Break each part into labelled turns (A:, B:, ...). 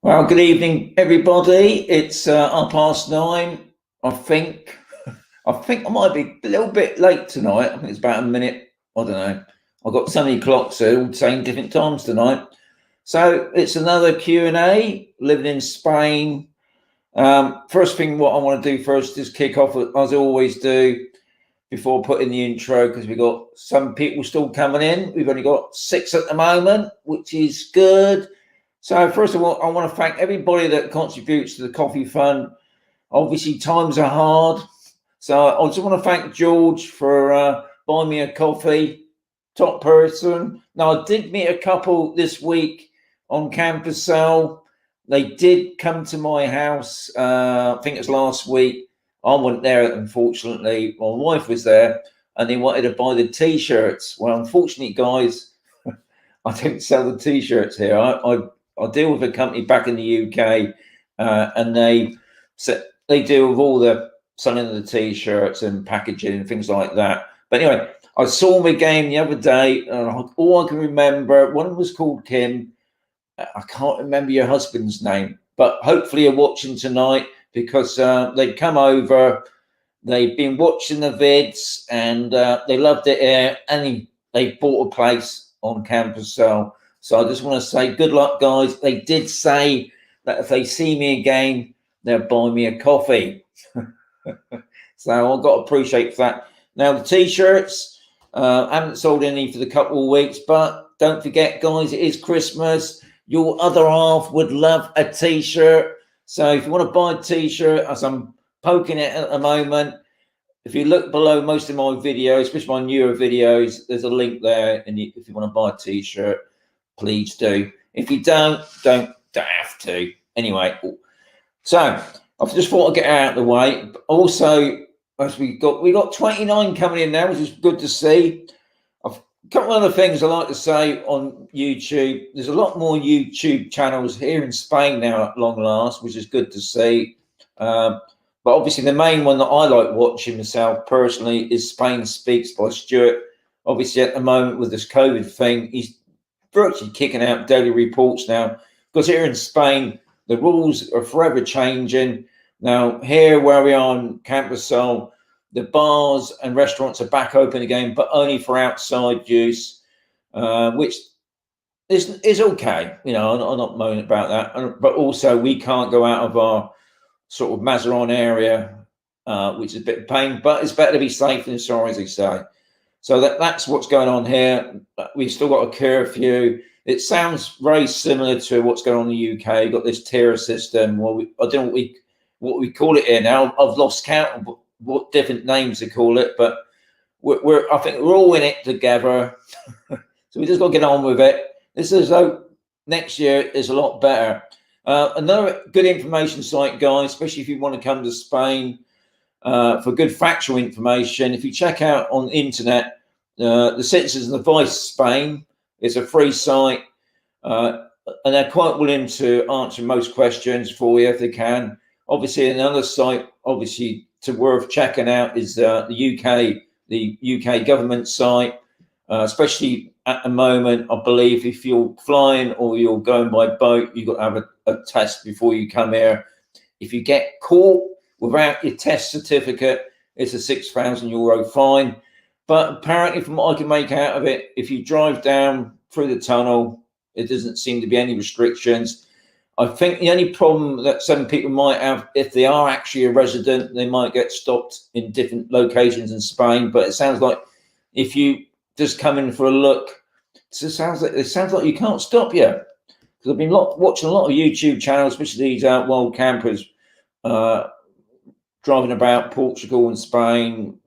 A: Well, good evening, everybody. It's 9:30. I think. I think I might be a little bit late tonight. I think it's about a minute. I don't know. I've got so many clocks all saying different times tonight. So it's another Q&A. Living in Spain. First thing, what I want to do first is kick off as I always do before putting the intro, because we've got some people still coming in. We've only got 6 at the moment, which is good. So first of all, I want to thank everybody that contributes to the coffee fund. Obviously, times are hard. So I just want to thank George for buying me a coffee. Top person. Now, I did meet a couple this week on Campus Cell. They did come to my house, I think it was last week. I wasn't there, unfortunately. My wife was there, and they wanted to buy the T-shirts. Well, unfortunately, guys, I don't sell the T-shirts here. I deal with a company back in the UK, and they deal with all the selling of the T-shirts and packaging and things like that. But anyway, I saw my game the other day, and all I can remember, one was called Kim. I can't remember your husband's name, but hopefully you're watching tonight, because they've come over, they've been watching the vids, and they loved it here, and they bought a place on Campus Cell. So I just want to say good luck, guys. They did say that if they see me again, they'll buy me a coffee. So I've got to appreciate that. Now, the T-shirts, I haven't sold any for the couple of weeks, but don't forget, guys, it is Christmas. Your other half would love a T-shirt. So if you want to buy a T-shirt, as I'm poking it at the moment, if you look below most of my videos, especially my newer videos, there's a link there. And if you want to buy a T-shirt, please do. If you don't have to. Anyway, so I just thought I'd get out of the way. Also, as we got 29 coming in now, which is good to see. A couple of other things I like to say on YouTube. There's a lot more YouTube channels here in Spain now at long last, which is good to see. But obviously the main one that I like watching myself personally is Spain Speaks by Stuart. Obviously at the moment with this COVID thing, he's virtually kicking out daily reports now, because here in Spain, the rules are forever changing. Now, here where we are on Campus Cell, the bars and restaurants are back open again, but only for outside use, which is okay. You know, I'm not moaning about that. But also, we can't go out of our sort of Mazarin area, which is a bit of pain, but it's better to be safe than sorry, as they say. So that's what's going on here. We've still got a curfew. It sounds very similar to what's going on in the UK. You've got this tier system. Well, I don't know what we call it here now. I've lost count of what different names they call it, but I think we're all in it together. So we just got to get on with it. This is next year is a lot better. Another good information site, guys, especially if you want to come to Spain for good factual information. If you check out on the internet, the Citizens and the Vice Spain is a free site, and they're quite willing to answer most questions for you if they can. Obviously, another site, obviously, to worth checking out is the UK government site, especially at the moment. I believe if you're flying or you're going by boat, you've got to have a test before you come here. If you get caught without your test certificate, it's a €6,000 fine. But apparently, from what I can make out of it, if you drive down through the tunnel, it doesn't seem to be any restrictions. I think the only problem that some people might have, if they are actually a resident, they might get stopped in different locations in Spain. But it sounds like if you just come in for a look, it sounds like you can't stop you. Because I've been watching a lot of YouTube channels, especially these wild campers driving about Portugal and Spain.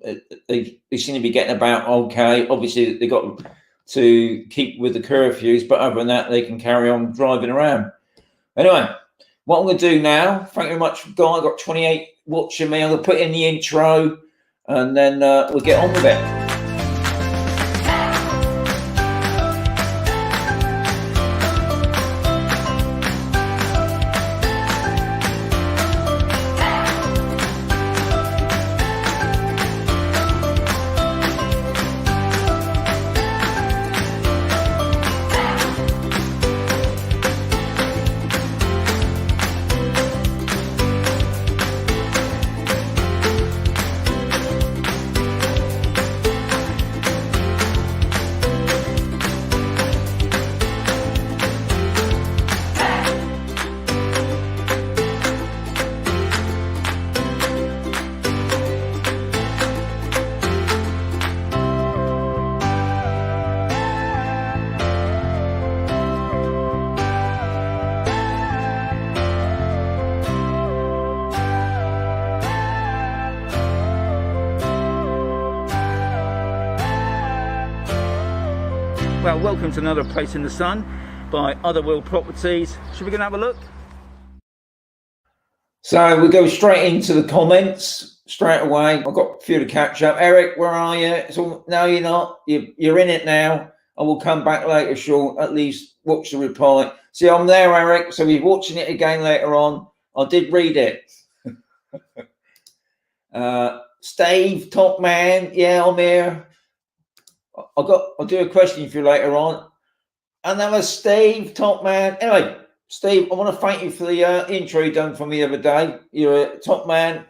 A: They seem to be getting about okay. Obviously, they got to keep with the curfews, but other than that, they can carry on driving around. Anyway, what I'm going to do now, thank you very much, guys. I've got 28 watching me. I'm going to put in the intro, and then we'll get on with it. Well, welcome to another Place in the Sun by Otherworld Properties. Should we go and have a look? So we go straight into the comments straight away. I've got a few to catch up. Eric, where are you? No, you're not. You're in it now. I will come back later, Sean. At least watch the reply. See, I'm there, Eric. So we're watching it again later on. I did read it. Steve, top man. Yeah, I'm here. I'll do a question for you later on. Another Steve, top man. Anyway, Steve, I want to thank you for the intro you done for me the other day. You're a top man.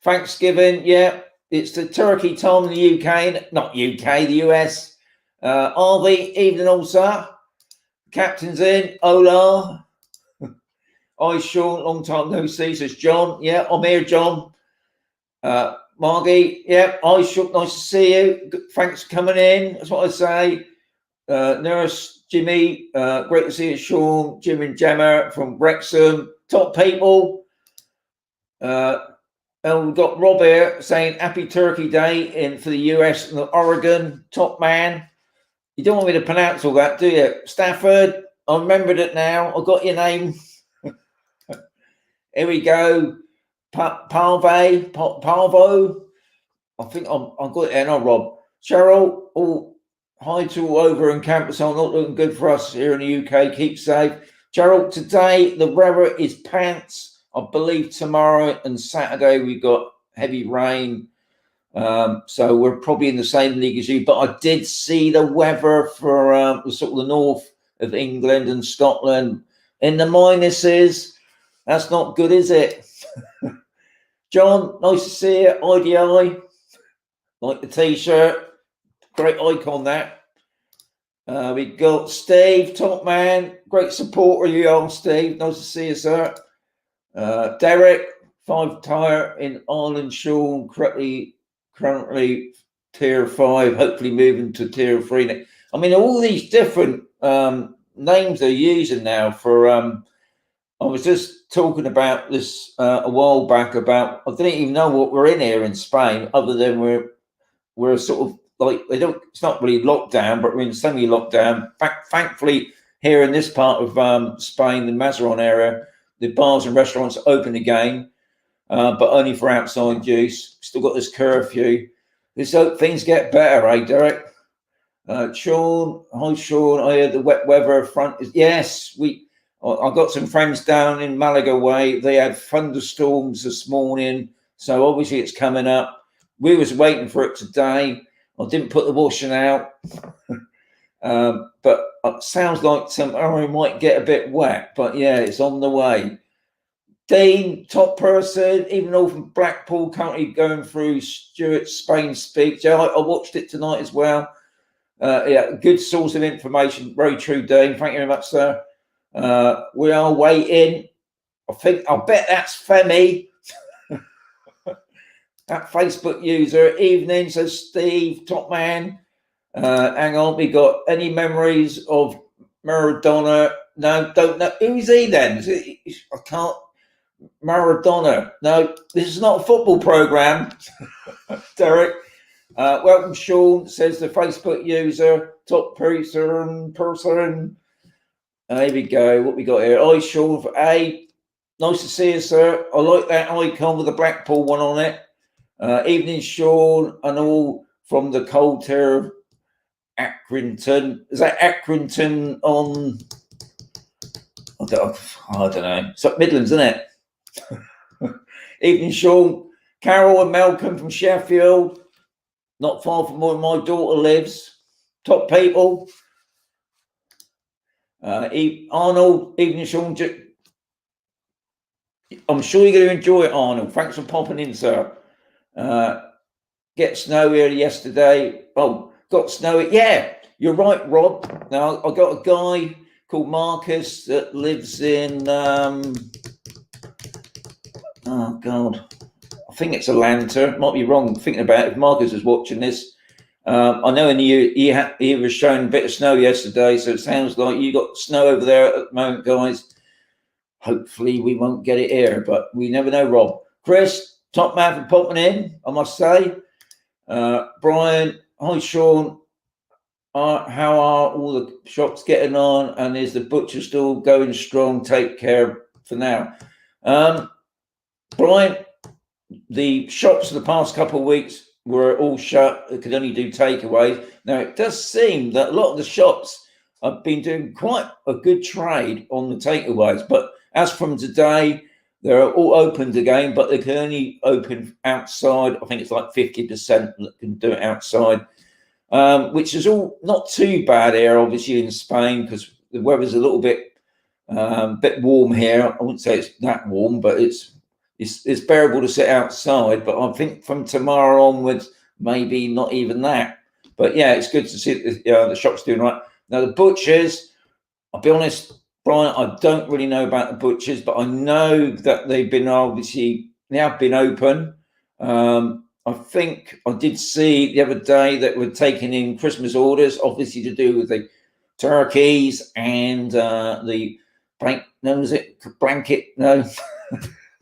A: Thanksgiving, yeah. It's the turkey time in the UK, not UK, the US. Harvey, evening also. Captain's in. Ola. Hi, Sean. Long time no see. Says John. Yeah, I'm here, John. Margie. Yeah. Hi, Sean. Nice to see you. Thanks for coming in. That's what I say. Nurse Jimmy. Great to see you, Sean. Jim and Gemma from Wrexham. Top people. And we've got Rob here saying Happy Turkey Day for the US and Oregon. Top man. You don't want me to pronounce all that, do you? Stafford, I remembered it now. I got your name. Here we go. Parvo. I think I've got it there, not Rob. Cheryl, hi to all over in campus. I'm not looking good for us here in the UK. Keep safe. Cheryl, today the weather is pants. I believe tomorrow and Saturday we got heavy rain. So we're probably in the same league as you, but I did see the weather for sort of the north of England and Scotland in the minuses. That's not good, is it? John, nice to see you. IDI, like the t-shirt, great icon that. We got Steve, top man, great supporter you are, Steve. Nice to see you, sir. Derek, 5 tire in Ireland, Sean, currently tier 5, hopefully moving to tier 3. I mean, all these different names they're using now for I was just talking about this a while back about I didn't even know what we're in here in Spain, other than we're sort of like it's not really lockdown, but we're in semi-lockdown. Thankfully, here in this part of Spain, the Mazarin area, the bars and restaurants are open again. But only for outside use. Still got this curfew. Let's hope things get better, eh, Derek? Sean, hi, Sean. I heard the wet weather front is yes. I got some friends down in Malaga way. They had thunderstorms this morning, so obviously it's coming up. We was waiting for it today. I didn't put the washing out, but it sounds like tomorrow might get a bit wet. But yeah, it's on the way. Dean, top person, even though from Blackpool, currently going through Stuart's Spain speech. Yeah, I watched it tonight as well. Yeah, good source of information. Very true, Dean. Thank you very much, sir. We are waiting. I bet that's Femi. That Facebook user. Evening, says Steve, top man. Hang on, we got any memories of Maradona? No, don't know. Who is he then? I can't. Maradona. No, this is not a football program. Derek, welcome, Sean, says the Facebook user, top person. Here we go. What we got here? Hi, Sean. For A, nice to see you, sir. I like that icon with the Blackpool one on it. Evening, Sean, and all from the cold tier of Accrington. Is that Accrington on? I don't know. It's up Midlands, isn't it? Evening, Sean. Carol and Malcolm from Sheffield, not far from where my daughter lives. Top people. Arnold, evening, Sean. I'm sure you're going to enjoy it, Arnold. Thanks for popping in, sir. Get snow here yesterday. Oh, got snow. Yeah, you're right, Rob. Now, I got a guy called Marcus that lives in oh God, I think it's Atlanta. Might be wrong thinking about it. If Marcus is watching this, I know he was showing a bit of snow yesterday, so it sounds like you got snow over there at the moment, guys. Hopefully we won't get it here, but we never know, Rob. Chris, top man for popping in, I must say. Brian, hi, Sean. how are all the shops getting on? And is the butcher still going strong? Take care for now. Brian, the shops for the past couple of weeks were all shut. They could only do takeaways. Now, it does seem that a lot of the shops have been doing quite a good trade on the takeaways. But as from today, they're all opened again, but they can only open outside. I think it's like 50% that can do it outside, which is all not too bad here, obviously, in Spain, because the weather's a little bit warm here. I wouldn't say it's that warm, but it's bearable to sit outside. But I think from tomorrow onwards, maybe not even that. But yeah, it's good to see the shops doing right. Now, the butchers, I'll be honest, Brian, I don't really know about the butchers, but I know that they have been open. I think I did see the other day that we're taking in Christmas orders, obviously to do with the turkeys and the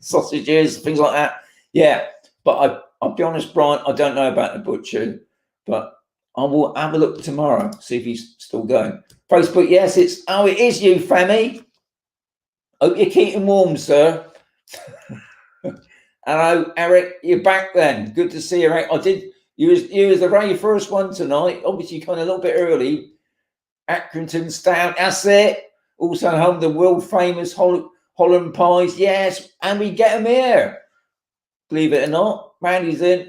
A: sausages, things like that. Yeah, but I'll be honest, Brian, I don't know about the butcher, but I will have a look tomorrow, see if he's still going. Facebook, yes, it is you, Femi. Hope you're keeping warm, sir. Hello, Eric. You're back then. Good to see you, Eric. You was the very first one tonight. Obviously, kind of a little bit early. Accrington Stout, that's it. Also home to the world famous Holland pies. Yes, and we get them here. Believe it or not, Mandy's in.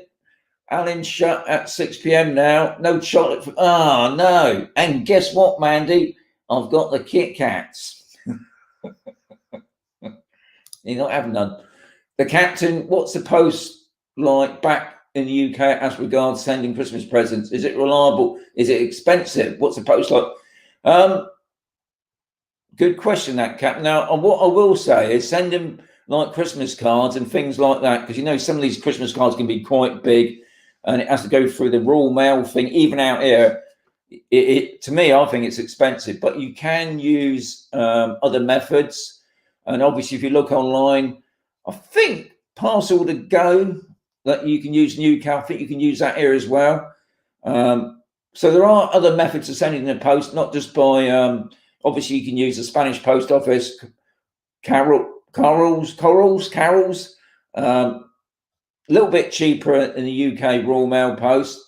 A: Alan's shut at 6 p.m. now. No chocolate. No. And guess what, Mandy? I've got the Kit Kats. You're not having none. The captain, what's the post like back in the UK as regards sending Christmas presents? Is it reliable? Is it expensive? What's the post like? Good question, that, Captain. Now, what I will say is send them like Christmas cards and things like that, because some of these Christmas cards can be quite big, and it has to go through the Royal Mail thing. Even out here, to me, I think it's expensive, but you can use other methods. And obviously, if you look online, I think Parcel to Go that you can use in UK. I think you can use that here as well. So there are other methods of sending the post, not just by. Obviously, you can use the Spanish post office, carols. A little bit cheaper in the UK Royal Mail post,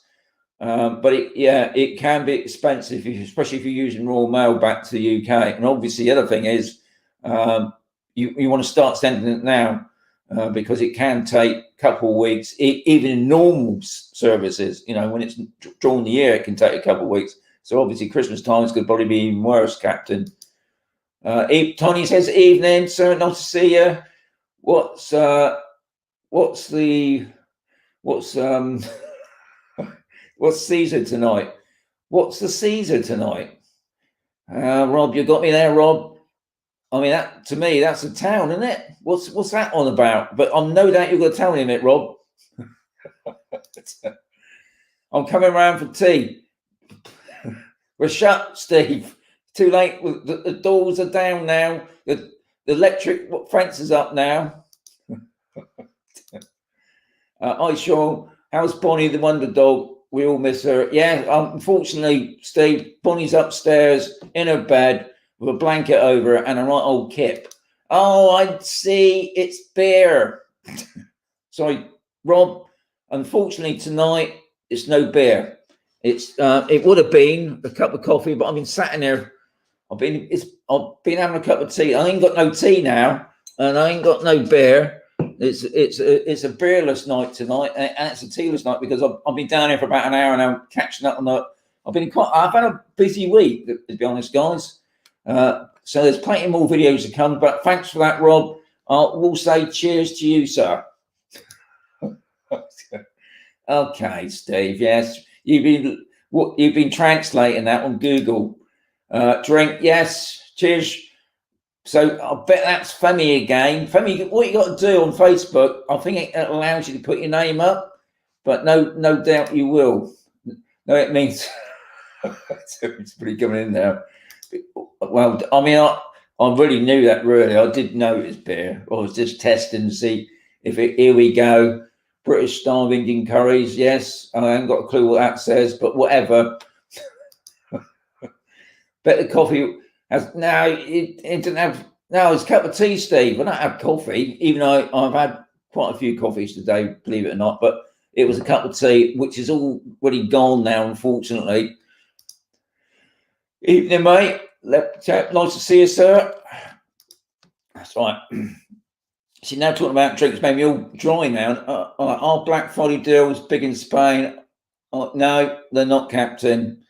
A: but it can be expensive, especially if you're using Royal Mail back to the UK. And obviously, the other thing is you want to start sending it now because it can take a couple of weeks, even in normal services. When it's during the year, it can take a couple of weeks. So obviously, Christmas times could probably be even worse, Captain. Tony says, "Evening, sir. Nice to see you. What's Caesar tonight? What's the Caesar tonight?" Rob, you got me there, Rob. I mean, that to me, that's a town, isn't it? What's that on about? But I'm no doubt you're going to tell me it, Rob. I'm coming round for tea. We're shut, Steve. Too late. The doors are down now. The electric fence is up now. Hi, Sean. How's Bonnie the Wonder Dog? We all miss her. Yeah, unfortunately, Steve, Bonnie's upstairs in her bed with a blanket over her and a right old kip. Oh, I see. It's beer. Sorry, Rob. Unfortunately, tonight it's no beer. It would have been a cup of coffee, but I've been sat in there. I've been having a cup of tea. I ain't got no tea now, and I ain't got no beer. It's a beerless night tonight, and it's a tealess night because I've been down here for about an hour and I'm catching up on the. I've had a busy week, to be honest, guys. So there's plenty more videos to come. But thanks for that, Rob. We'll say cheers to you, sir. Okay, Steve. Yes. You've been translating that on Google. Drink, yes. Cheers. So I bet that's Femi again. Femi, what you got to do on Facebook, I think it allows you to put your name up, but no doubt you will. No, it means it's pretty coming in there. Well, I mean, I really knew that. Really, I did know it was beer. I was just testing to see if it. Here we go. British style Indian curries. Yes, I haven't got a clue what that says, but whatever. Better coffee has now. It didn't have. No, it's a cup of tea, Steve. I don't have coffee, even though I've had quite a few coffees today, believe it or not. But it was a cup of tea, which is already gone now, unfortunately. Evening, mate. Nice to see you, sir. That's right. See, now talking about drinks made me all dry now. Our Black Friday deals big in Spain. No, they're not, Captain.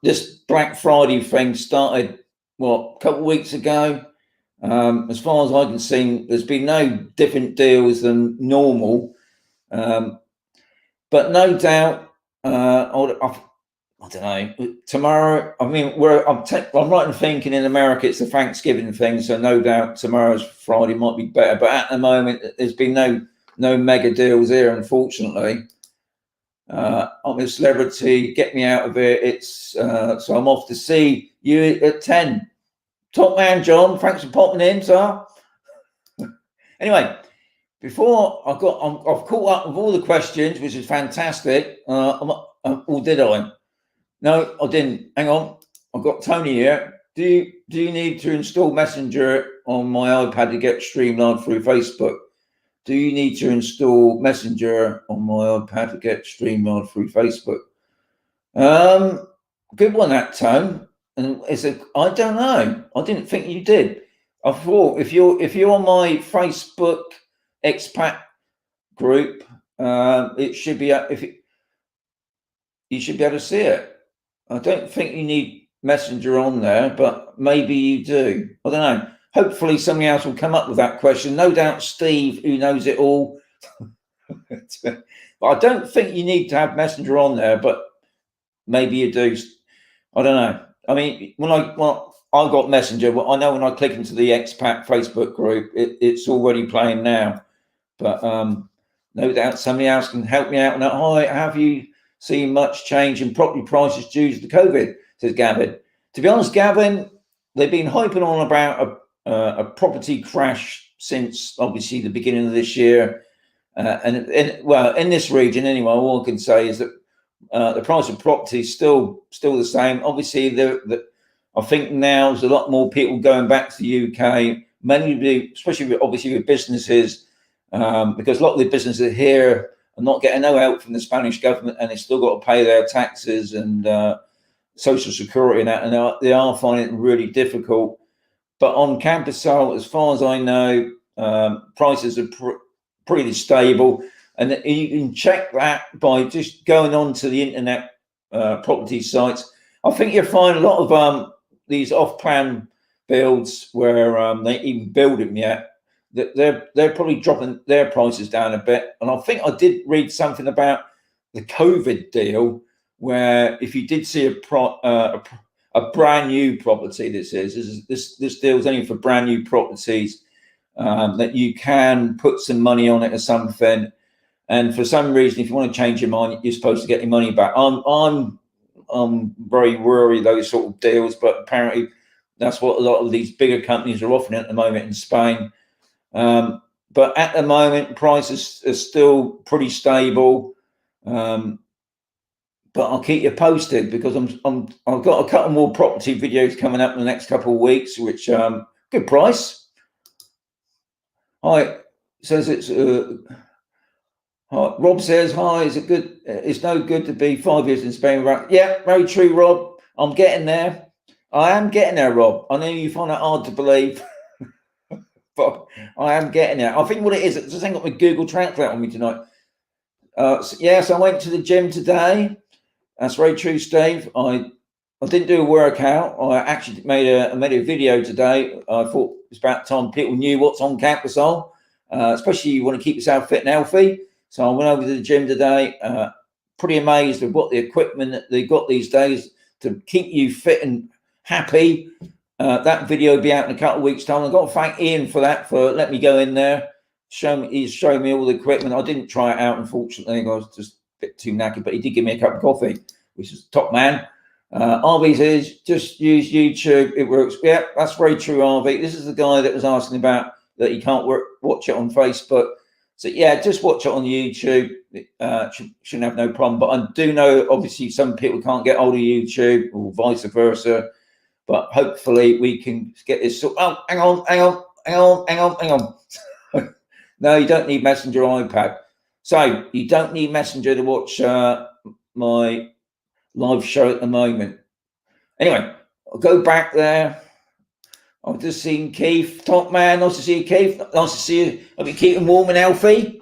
A: This Black Friday thing started, a couple of weeks ago. As far as I can see, there's been no different deals than normal. But no doubt, I don't know. Tomorrow, I mean, I'm right in thinking in America it's a Thanksgiving thing, so no doubt tomorrow's Friday might be better. But at the moment, there's been no mega deals here, unfortunately. I'm a celebrity. Get me out of here. So I'm off to see you at 10. Top man, John. Thanks for popping in, sir. Anyway, before I've caught up with all the questions, which is fantastic. Or did I? No, I didn't. Hang on. I've got Tony here. Do you need to install Messenger on my iPad to get streamlined through Facebook? Do you need to install Messenger on my iPad to get streamlined through Facebook? Good one, that, Tone. And I don't know. I didn't think you did. I thought if you're on my Facebook Expat group, it should be you should be able to see it. I don't think you need Messenger on there, but maybe you do. I don't know. Hopefully somebody else will come up with that question. No doubt Steve, who knows it all. But I don't think you need to have Messenger on there, but maybe you do. I don't know. I mean, when I've got Messenger, I know when I click into the Expat Facebook group, it's already playing now. But no doubt somebody else can help me out on that. Hi, have you seen much change in property prices due to the COVID, says Gavin. To be honest, Gavin, they've been hyping on about a property crash since obviously the beginning of this year. And in this region anyway, all I can say is that the price of property is still the same. Obviously, I think now there's a lot more people going back to the UK, mainly especially with businesses, because a lot of the businesses here are not getting no help from the Spanish government, and they've still got to pay their taxes and social security and that, and they are finding it really difficult. But on Campusal, as far as I know, prices are pretty stable, and you can check that by just going on to the internet property sites. I think you'll find a lot of these off-plan builds where they even build them yet, that they're probably dropping their prices down a bit. And I think I did read something about the COVID deal, where if you did see a brand new property, this deal is only for brand new properties, that you can put some money on it or something. And for some reason, if you want to change your mind, you're supposed to get your money back. I'm very worried those sort of deals, but apparently that's what a lot of these bigger companies are offering at the moment in Spain. But at the moment, prices are still pretty stable. But I'll keep you posted, because I've got a couple more property videos coming up in the next couple of weeks, which good price. Hi, says it's. Rob says, hi, is it good? It's no good to be 5 years in Spain. Yeah, very true, Rob. I'm getting there. I am getting there, Rob. I know you find that hard to believe, but I am getting there. I think what it is, I just ain't got my Google Translate on me tonight. Yes, I went to the gym today. That's very true, Steve. I didn't do a workout. I actually made a video today. I thought it's about time people knew what's on Campusal, especially you want to keep yourself fit and healthy. So I went over to the gym today. Pretty amazed with what the equipment that they got these days to keep you fit and happy. That video will be out in a couple of weeks' time. I've got to thank Ian for that, for letting me go in there. He's showing me all the equipment. I didn't try it out, unfortunately. I was just a bit too knackered, but he did give me a cup of coffee, which is top man. RV says, just use YouTube. It works. Yeah, that's very true, RV. This is the guy that was asking about that he can't watch it on Facebook. So yeah, just watch it on YouTube. Shouldn't have no problem. But I do know, obviously, some people can't get hold of YouTube, or vice versa. but hopefully we can get this. Oh, hang on. No, you don't need Messenger iPad. So you don't need Messenger to watch my live show at the moment. Anyway, I'll go back there. I've just seen Keith, top man. Nice to see you, Keith. Nice to see you. I'll be keeping warm and healthy.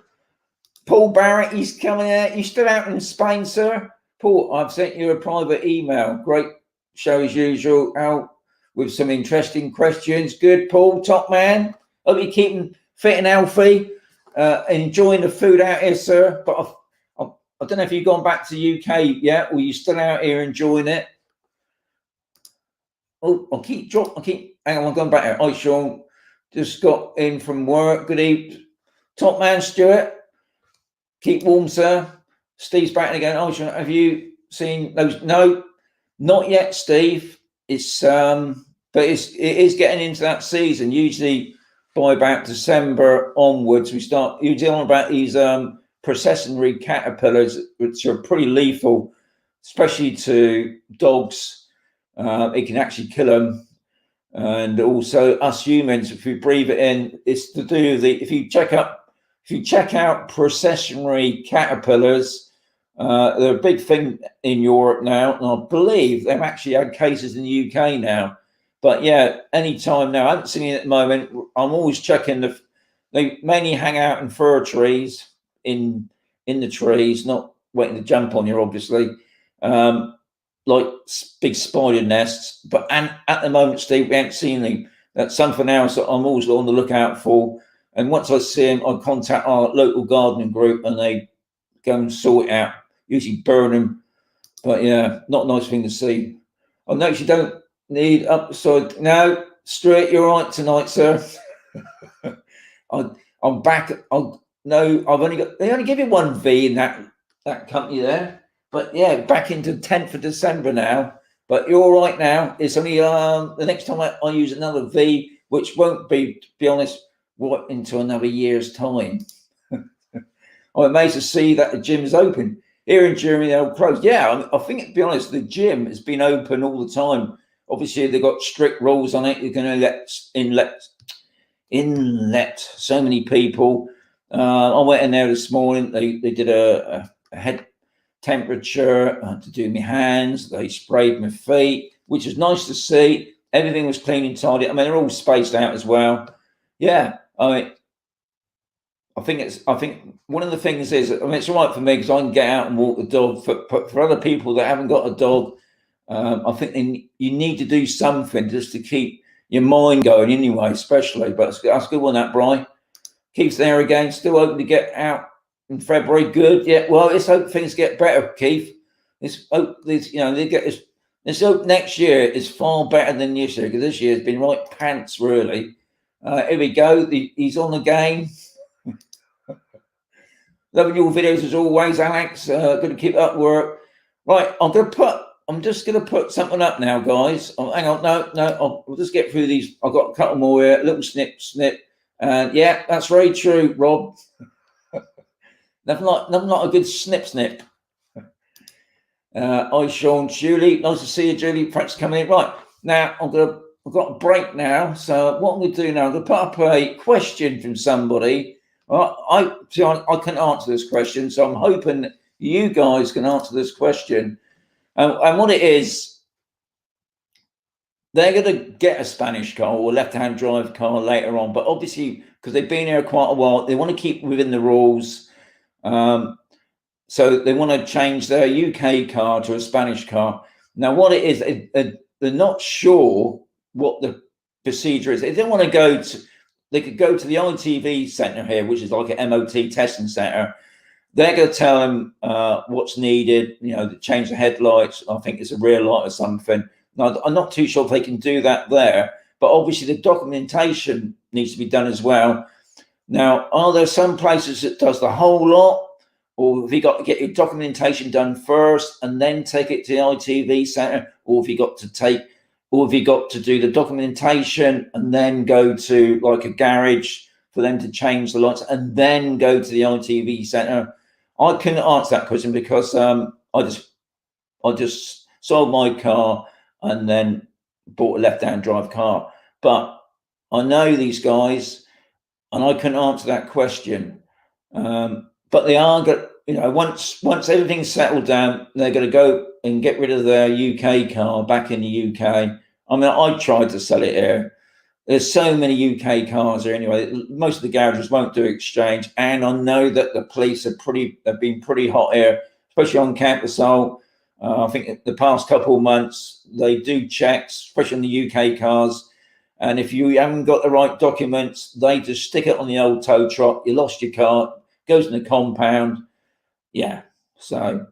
A: Paul Barrett, he's coming out. You still out in Spain, sir? Paul, I've sent you a private email. Great show as usual. Out with some interesting questions. Good, Paul, top man. Hope you're keeping fit and healthy. Enjoying the food out here, sir. But I don't know if you've gone back to the UK yet, or you're still out here enjoying it. Oh, hang on, I'm going back here. Hi, Sean. Just got in from work. Good evening. Top man, Stuart. Keep warm, sir. Steve's back again. Oh, Sean, have you seen those? No, not yet, Steve. It's but it is getting into that season. Usually by about December onwards, we start usually on about these Precessionary Caterpillars, which are pretty lethal, especially to dogs. It can actually kill them, and also us humans. If we breathe it in, it's to do the. If you check out Precessionary Caterpillars, they're a big thing in Europe now, and I believe they've actually had cases in the UK now. But yeah, anytime now. I haven't seen it at the moment. I'm always checking they mainly hang out in fir trees, in the trees, not waiting to jump on you, obviously. Like big spider nests, but at the moment, Steve, we haven't seen them. That's something else that I'm always on the lookout for. And once I see them, I contact our local gardening group, and they go and sort it out. Usually burn them, but yeah, not a nice thing to see. I notice you don't need upside. No, Stuart, you're right tonight, sir. I'm back. They only give you one V in that company there. But yeah, back into 10th of December now. But you're all right now. It's only the next time I use another V, which won't be, to be honest, what into another year's time. I'm amazed to see that the gym is open. Here in Germany, they're all closed. Yeah, I think, to be honest, the gym has been open all the time. Obviously, they've got strict rules on it. You're going to let so many people. I went in there this morning. They did a head temperature to do my hands. They sprayed my feet, which is nice to see. Everything was clean and tidy. I mean, they're all spaced out as well. Yeah, I think one of the things is, it's all right for me because I can get out and walk the dog. For other people that haven't got a dog, I think you need to do something just to keep your mind going anyway, especially. But that's good one, that, Brian. Keith's there again, still open to get out in February. Good. Yeah, well, let's hope things get better, Keith. Let's hope this, they get this. Let's hope next year is far better than this year, because this year has been right pants, really. Here we go. He's on the game. Loving your videos as always, Alex. Good to keep up work. Right, I'm just going to put something up now, guys. Oh, hang on, no. We'll just get through these. I've got a couple more here. A little snip. And yeah, that's very true, Rob. nothing like a good snip. Hi, Sean, Julie. Nice to see you, Julie. Thanks for coming in. Right, now I've got a break now. So what I'm going to do now, I'm going to put up a question from somebody. I can answer this question, so I'm hoping you guys can answer this question. And what it is, they're going to get a Spanish car or a left-hand drive car later on, but obviously, because they've been here quite a while, they want to keep within the rules. So they want to change their UK car to a Spanish car. Now, what it is, they're not sure what the procedure is. They don't want to go to. They could go to the ITV centre here, which is like an MOT testing centre. They're going to tell them what's needed, to change the headlights. I think it's a rear light or something. Now, I'm not too sure if they can do that there, but obviously the documentation needs to be done as well. Now, are there some places that does the whole lot, or have you got to get your documentation done first and then take it to the ITV centre, or have you got to do the documentation and then go to like a garage for them to change the lights and then go to the ITV centre? I couldn't answer that question because I just sold my car and then bought a left-hand drive car. But I know these guys, and I couldn't answer that question. But they are going, once everything's settled down, they're going to go and get rid of their UK car back in the UK. I mean, I tried to sell it here. There's so many UK cars here anyway. Most of the garages won't do exchange, and I know that the police have been pretty hot here, especially on camp assault. I think the past couple of months they do checks, especially on the UK cars. And if you haven't got the right documents, they just stick it on the old tow truck. You lost your car, goes in the compound. Yeah. So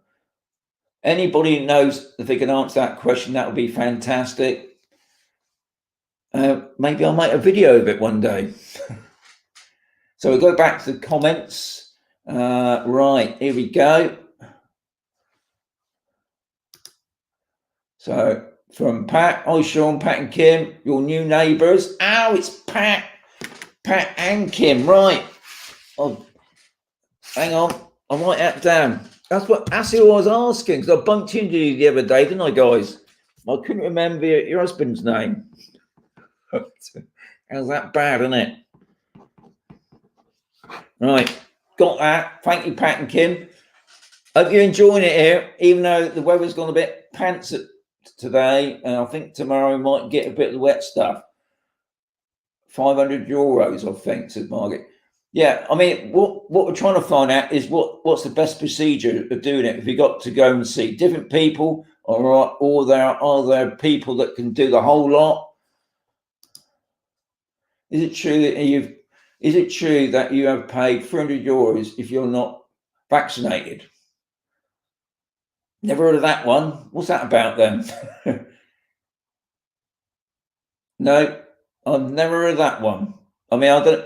A: anybody knows if they can answer that question, that would be fantastic. Maybe I'll make a video of it one day. So we'll go back to the comments. Right, here we go. So from Pat, hi Sean, Pat and Kim, your new neighbours. Oh, it's Pat and Kim, right. Oh, hang on, I'll write that down. That's who I was asking, because I bumped into you the other day, didn't I, guys? I couldn't remember your husband's name. How's that bad, isn't it? Right, got that. Thank you, Pat and Kim. Hope you're enjoying it here, even though the weather's gone a bit pants today, and I think tomorrow we might get a bit of the wet stuff. €500, I think, said Margaret. Yeah, I mean, what we're trying to find out is what's the best procedure of doing it. If you got to go and see different people, or are there people that can do the whole lot? Is it true that you have paid €300 if you're not vaccinated? Never heard of that one. What's that about then? No, I've never heard of that one. I mean, I don't.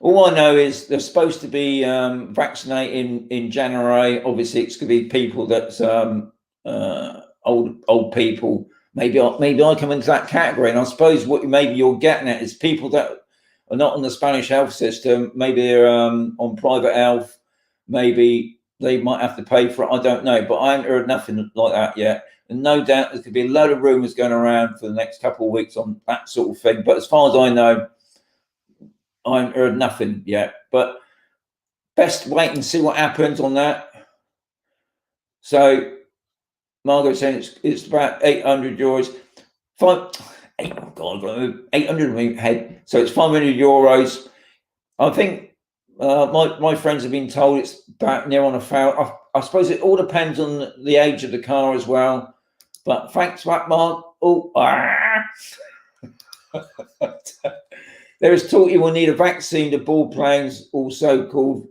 A: All I know is they're supposed to be vaccinating in January. Obviously, it's going to be people that's old people. Maybe I come into that category. And I suppose what maybe you're getting at is people that are not on the Spanish health system. Maybe they're on private health. Maybe they might have to pay for it. I don't know. But I haven't heard nothing like that yet. And no doubt there could be a load of rumours going around for the next couple of weeks on that sort of thing. But as far as I know, I haven't heard nothing yet. But best wait and see what happens on that. So Margaret's saying it's about €800. 800 head. So it's €500. I think my friends have been told it's about near on $1,000. I suppose it all depends on the age of the car as well. But thanks for that, Mark. There is talk you will need a vaccine to board planes, also called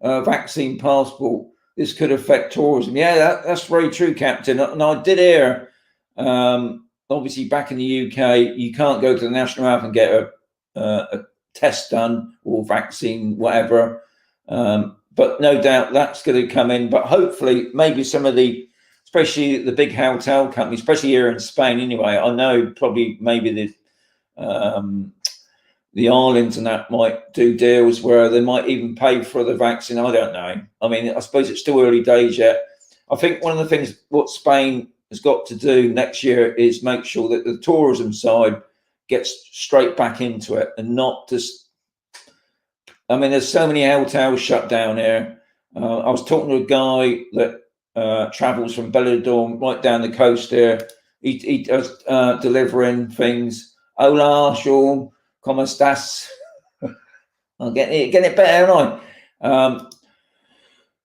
A: vaccine passport. This could affect tourism. Yeah, that's very true, Captain. And I did hear, obviously back in the UK, you can't go to the National Health and get a test done or vaccine, whatever. But no doubt that's going to come in. But hopefully, maybe some of the, especially the big hotel companies, especially here in Spain anyway, I know probably maybe the islands and that might do deals where they might even pay for the vaccine. I don't know. I mean, I suppose it's still early days yet. I think one of the things what Spain has got to do next year is make sure that the tourism side gets straight back into it and not just, I mean, there's so many hotels shut down here. I was talking to a guy that travels from Benidorm right down the coast here. He does delivering things. Hola, Sean. ¿Cómo estás? I'm getting it better, aren't I?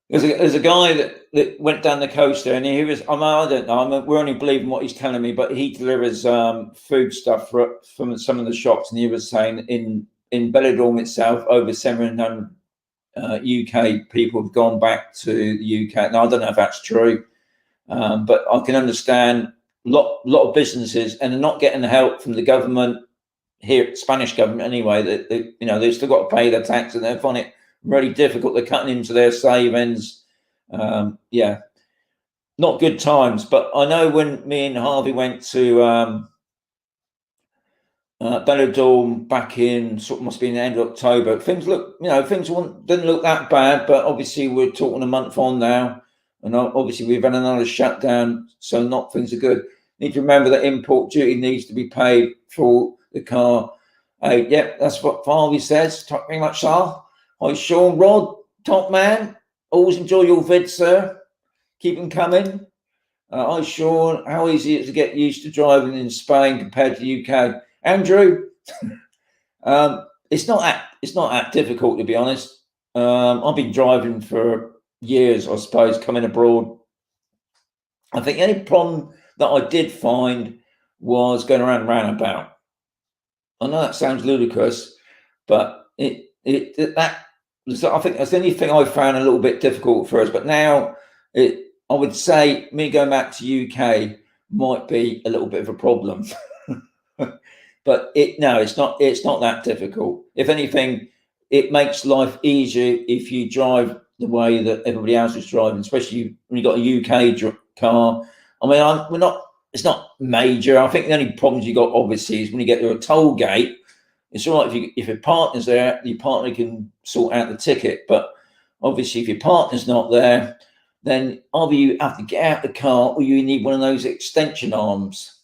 A: There's a guy that went down the coast there, and he was, I don't know, we're only believing what he's telling me, but he delivers food stuff from some of the shops, and he was saying in Benidorm itself, over 700 UK people have gone back to the UK. Now, I don't know if that's true, but I can understand a lot of businesses, and they're not getting the help from the government. Here, Spanish government anyway, that they've still got to pay their tax, and they find it really difficult. They're cutting into their savings. Yeah, not good times. But I know when me and Harvey went to Benidorm back in must be in the end of October, things didn't look that bad. But obviously we're talking a month on now, and obviously we've had another shutdown, so things are good. Need to remember that import duty needs to be paid for the car. Yep, that's what Harvey says. Thank you very much, sir. Hi, Sean. Rod, top man. Always enjoy your vids, sir. Keep them coming. Hi, Sean. How easy is it to get used to driving in Spain compared to the UK? Andrew, it's not that difficult, to be honest. I've been driving for years, I suppose, coming abroad. I think the only problem that I did find was going around roundabout. I know that sounds ludicrous, but I think that's the only thing I found a little bit difficult for us. But now, I would say me going back to UK might be a little bit of a problem. But it's not that difficult. If anything, it makes life easier if you drive the way that everybody else is driving, especially when you've got a UK car. I mean, it's not major. I think the only problems you got obviously is when you get to a toll gate. It's all right if your partner's there, your partner can sort out the ticket. But obviously, if your partner's not there, then either you have to get out the car or you need one of those extension arms.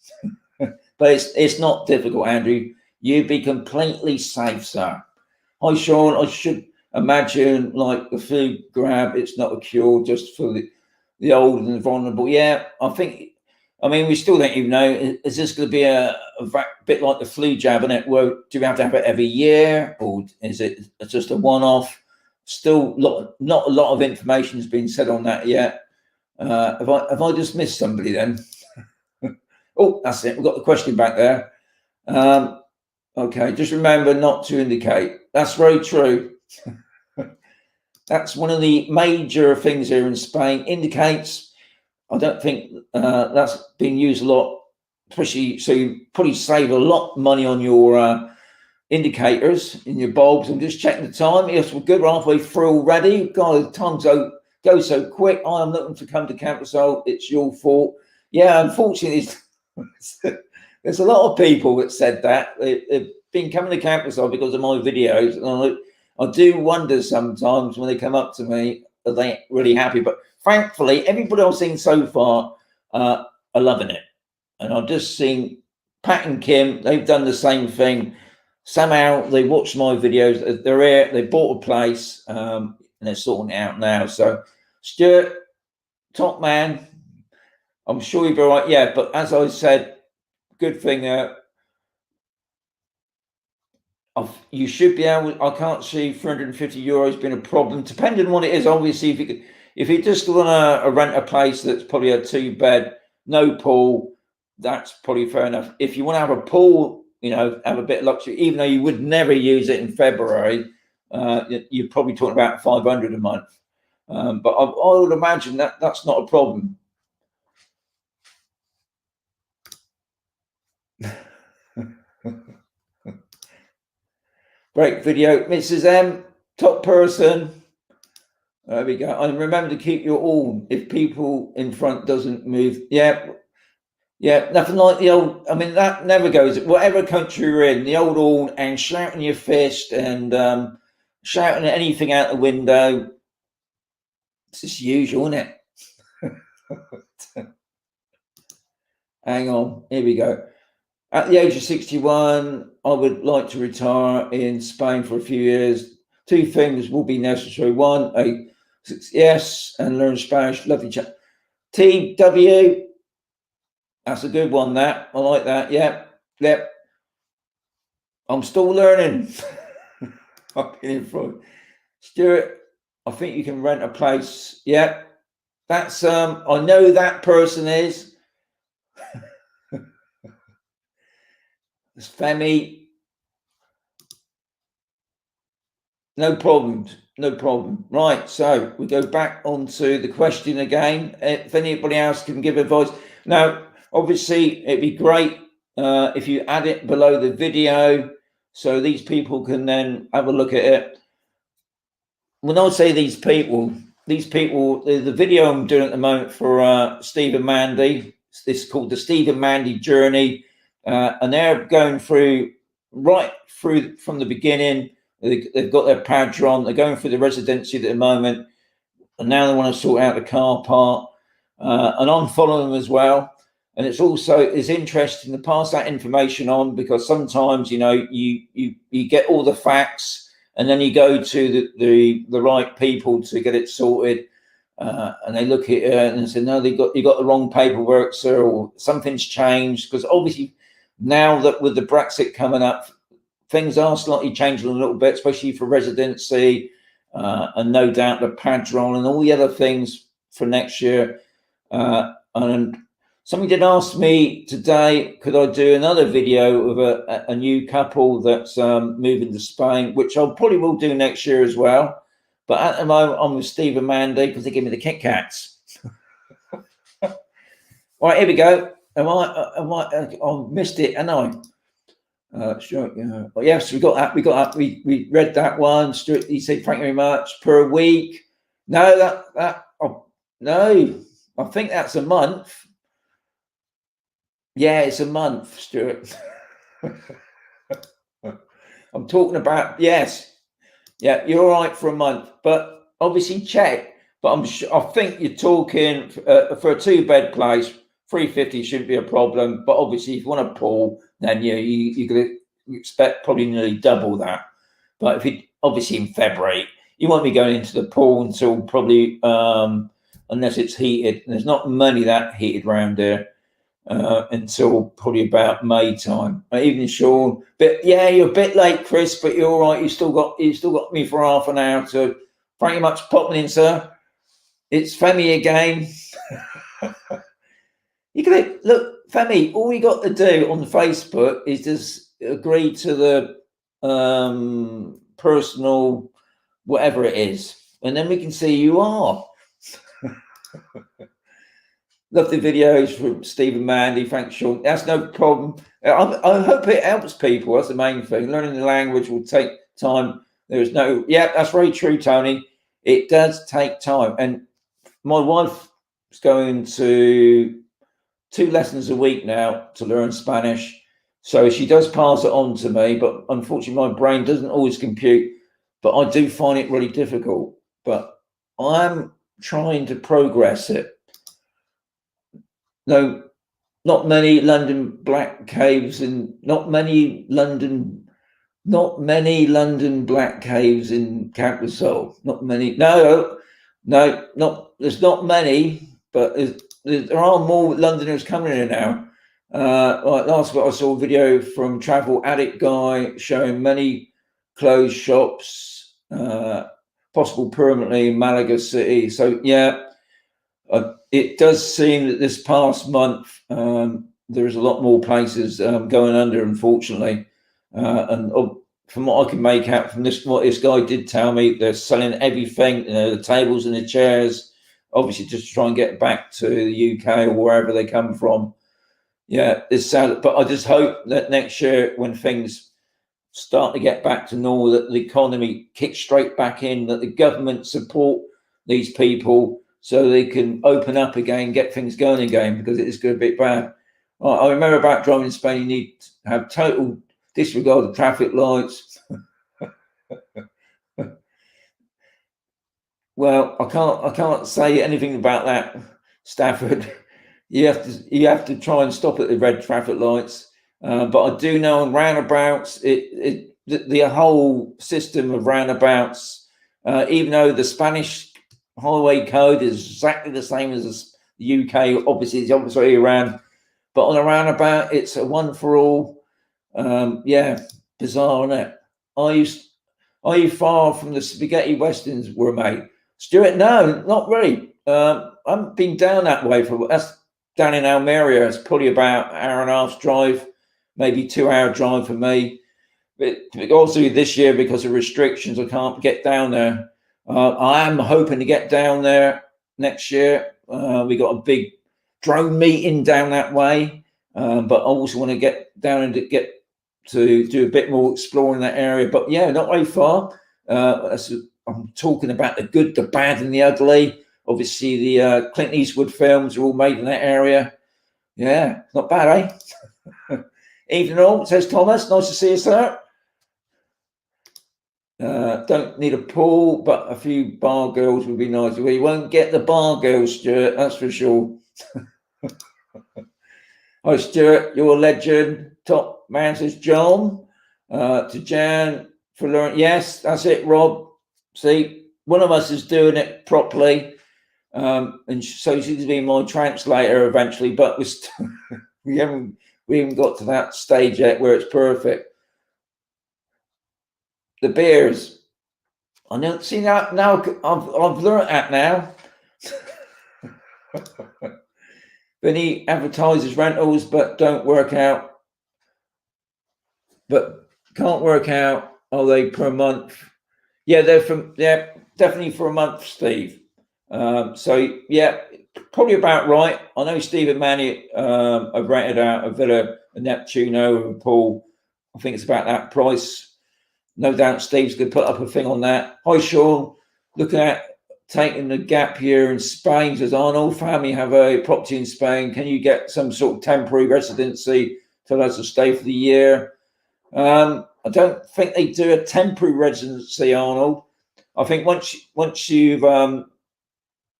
A: But it's not difficult, Andrew. You'd be completely safe, sir. Hi, Sean. I should imagine like the flu grab, it's not a cure just for the old and the vulnerable. Yeah, I mean, we still don't even know. Is this going to be a bit like the flu jab? And do we have to have it every year, or is it just a one-off? Still, not a lot of information has been said on that yet. Have I just missed somebody then? Oh, that's it. We've got the question back there. Okay, just remember not to indicate. That's very true. That's one of the major things here in Spain. Indicates. I don't think that's being used a lot, especially so you probably save a lot of money on your indicators in your bulbs. I'm just checking the time. Yes, we're good. We're halfway through already. God, the time goes so quick. I am looking to come to Campersol. It's your fault. Yeah, unfortunately, there's a lot of people that said that. They've been coming to Campersol because of my videos. And I do wonder sometimes when they come up to me, are they really happy? But thankfully, everybody I've seen so far are loving it. And I've just seen Pat and Kim, they've done the same thing. Somehow they watched my videos. They're here, they bought a place, and they're sorting it out now. So, Stuart, top man, I'm sure you'll be all right. Yeah, but as I said, good thing you should be able. I can't see €350 being a problem, depending on what it is. Obviously, if you just want to rent a place that's probably a 2-bed, no pool, that's probably fair enough. If you want to have a pool, have a bit of luxury, even though you would never use it in February, you're probably talking about 500 a month. But I would imagine that's not a problem. Great video, Mrs. M, top person. There we go. And remember to keep your horn if people in front doesn't move. Yeah, nothing like the old. I mean, that never goes. Whatever country you're in, the old horn and shouting your fist and shouting at anything out the window. It's just usual, isn't it? Hang on. Here we go. At the age of 61, I would like to retire in Spain for a few years. 2 things will be necessary. 1, yes, and learn Spanish. Lovely chat. TW, that's a good one. That I like that. Yep. I'm still learning. I've been in front. Stuart, I think you can rent a place. Yeah, that's I know that person is. It's Femi. No problem. Right, so we go back onto the question again. If anybody else can give advice. Now, obviously, it'd be great if you add it below the video so these people can then have a look at it. When I say these people, the video I'm doing at the moment for Steve and Mandy, this is called the Steve and Mandy Journey, and they're going through right through from the beginning. They've got their Padron. They're going through the residency at the moment, and now they want to sort out the car part. And I'm following them as well. And it's also is interesting to pass that information on, because sometimes, you know, you get all the facts and then you go to the right people to get it sorted, and they look at it and say, no, you got the wrong paperwork, sir, or something's changed. Because obviously now that with the Brexit coming up, things are slightly changing a little bit, especially for residency, and no doubt the Padron and all the other things for next year. And somebody did ask me today, could I do another video of a new couple that's moving to Spain, which I probably will do next year as well. But at the moment, I'm with Steve and Mandy because they give me the Kit Kats. All right, here we go. I missed it, and sure. Yeah. But yes, we got that. We read that one. Stuart, he said, "Thank you very much per week." No, no. I think that's a month. Yeah, it's a month, Stuart. I'm talking about, yes. Yeah, you're all right for a month, but obviously check. But I think you're talking for a 2-bed place, 350 shouldn't be a problem. But obviously, if you want a pool, then you're going to expect probably nearly double that. But if you obviously in February, you won't be going into the pool until probably unless it's heated. There's not many that heated around here until probably about May time. Even Sean, but yeah, you're a bit late, Chris, but you're all right. You still got me for half an hour. So thank you much for popping in, sir. It's Femi again. You can look, Femi. All you got to do on Facebook is just agree to the personal whatever it is, and then we can see who you are. Love the videos from Steve and Mandy. Thanks, Sean. That's no problem. I hope it helps people. That's the main thing. Learning the language will take time. There's no, yeah, that's very true, Tony. It does take time. And my wife is going to 2 lessons a week now to learn Spanish. So she does pass it on to me, but unfortunately my brain doesn't always compute. But I do find it really difficult. But I'm trying to progress it. No, not many London black caves, and not many London black caves in Camp Russell. Not many. No, not. There's not many, but there are more Londoners coming in now. Like last week, I saw a video from Travel Addict guy showing many closed shops, possible permanently in Malaga City. So yeah. It does seem that this past month there is a lot more places going under, unfortunately. And from what I can make out from what this guy did tell me, they're selling everything, the tables and the chairs, obviously just to try and get back to the UK or wherever they come from. Yeah, it's sad, but I just hope that next year, when things start to get back to normal, that the economy kicks straight back in, that the government support these people so they can open up again, get things going again, because it is going a bit bad. I remember about driving in Spain, you need to have total disregard of traffic lights. Well, I can't say anything about that, Stafford. You have to try and stop at the red traffic lights. But I do know on roundabouts, the whole system of roundabouts, even though the Spanish highway code is exactly the same as the UK, obviously it's the opposite way around, but on a roundabout it's a one for all. Yeah, bizarre, isn't it? Are you far from the spaghetti westerns were made, Stuart? No, not really. I haven't been down that way that's down in Almeria. It's probably about an hour and a half drive, maybe 2-hour drive for me. But also this year, because of restrictions, I can't get down there. I am hoping to get down there next year. We got a big drone meeting down that way, but I also want to get down and get to do a bit more exploring that area. But yeah, not very far. I'm talking about the good, the bad, and the ugly. Obviously, the Clint Eastwood films are all made in that area. Yeah, not bad, eh? Evening all, says Thomas. Nice to see you, sir. Don't need a pool, but a few bar girls would be nice. We won't get the bar girls, Stuart, that's for sure. Hi, Stuart, you're a legend. Top man, says John. To Jan for learning. Yes, that's it, Rob. See, one of us is doing it properly. And so she's going to be my translator eventually, but we haven't got to that stage yet where it's perfect. The beers. I don't see that now. I've learnt that now. Vinny advertises rentals, but don't work out. But can't work out. Are they per month? Yeah, they're definitely for a month, Steve. So yeah, probably about right. I know Steve and Manny have rented out a villa, a Neptuno, a pool. I think it's about that price. No doubt Steve's going to put up a thing on that. Hi, Sean. Looking at taking the gap year in Spain. Says Arnold, family have a property in Spain. Can you get some sort of temporary residency to let us stay for the year? I don't think they do a temporary residency, Arnold. I think once you've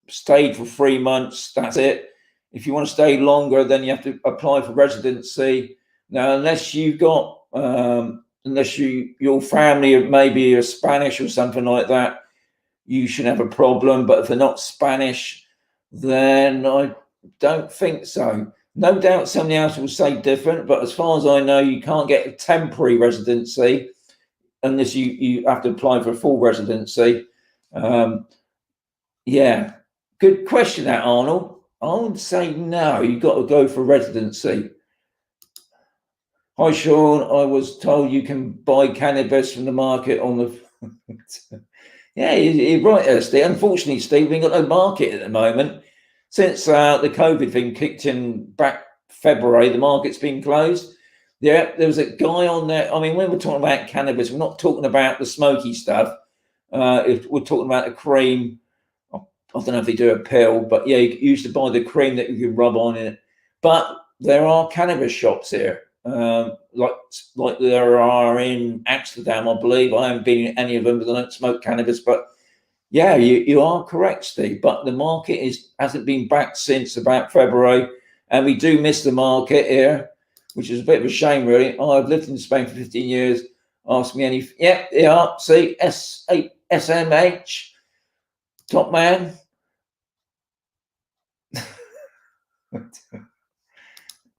A: stayed for 3 months, that's it. If you want to stay longer, then you have to apply for residency. Now, unless you've got your family maybe are Spanish or something like that, you should have a problem. But if they're not Spanish, then I don't think so. No doubt somebody else will say different, but as far as I know, you can't get a temporary residency unless you have to apply for a full residency. Yeah, good question, that, Arnold. I would say no, you've got to go for residency. Hi, Sean. I was told you can buy cannabis from the market on the... Yeah, you're right, Steve. Unfortunately, Steve, we've got no market at the moment. Since the COVID thing kicked in back February, the market's been closed. Yeah, there was a guy on there. I mean, when we're talking about cannabis, we're not talking about the smoky stuff. If we're talking about the cream, I don't know if they do a pill, but yeah, you used to buy the cream that you could rub on it. But there are cannabis shops here, like there are in Amsterdam, I believe. I haven't been in any of them because I don't smoke cannabis, but yeah, you are correct, Steve. But the market hasn't been back since about February, and we do miss the market here, which is a bit of a shame, really. I've lived in Spain for 15 years. Ask me any. Yeah, they are. See, SMH, top man.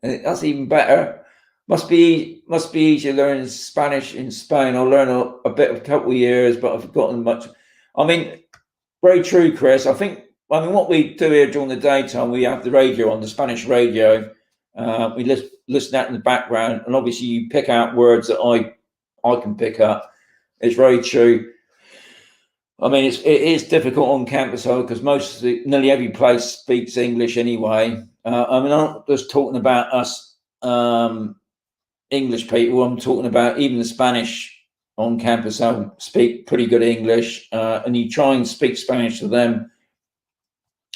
A: That's even better. Must be easier learning Spanish in Spain. I'll learn a bit of a couple of years, but I've forgotten much. I mean, very true, Chris. I mean, what we do here during the daytime, we have the radio on, the Spanish radio. We listen to that in the background, and obviously you pick out words that I can pick up. It's very true. I mean, it is difficult on campus because nearly every place speaks English anyway. I mean, I'm not just talking about us English people. I'm talking about even the Spanish on campus. I speak pretty good English, and you try and speak Spanish to them,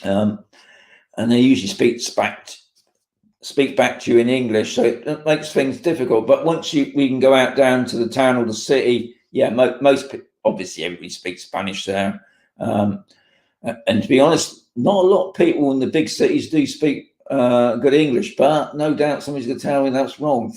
A: and they usually speak back to you in English. So it makes things difficult. But once we can go out down to the town or the city, yeah, most obviously everybody speaks Spanish there. And to be honest, not a lot of people in the big cities do speak good English, but no doubt somebody's going to tell me that's wrong.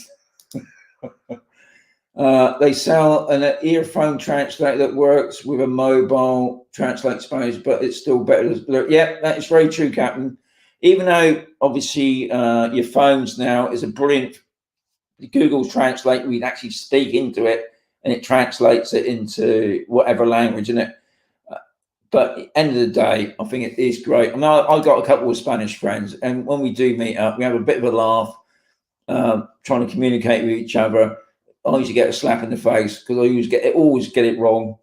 A: They sell an earphone translator that works with a mobile translate Spanish, but it's still better. Yeah, that is very true, Captain. Even though obviously your phones now is a brilliant Google Translate, we'd actually speak into it and it translates it into whatever language, isn't it? But at the end of the day, I think it is great. I mean, I've got a couple of Spanish friends, and when we do meet up, we have a bit of a laugh, trying to communicate with each other. I usually get a slap in the face because I always get it wrong.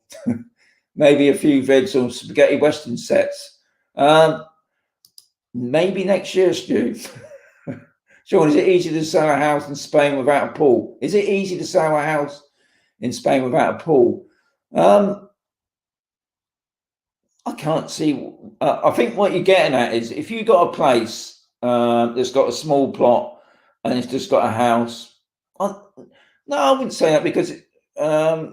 A: Maybe a few vids on spaghetti western sets. Maybe next year, Stu. Sean, is it easy to sell a house in Spain without a pool? Is it easy to sell a house in Spain without a pool? I can't see. I think what you're getting at is if you've got a place that's got a small plot and it's just got a house. No, I wouldn't say that because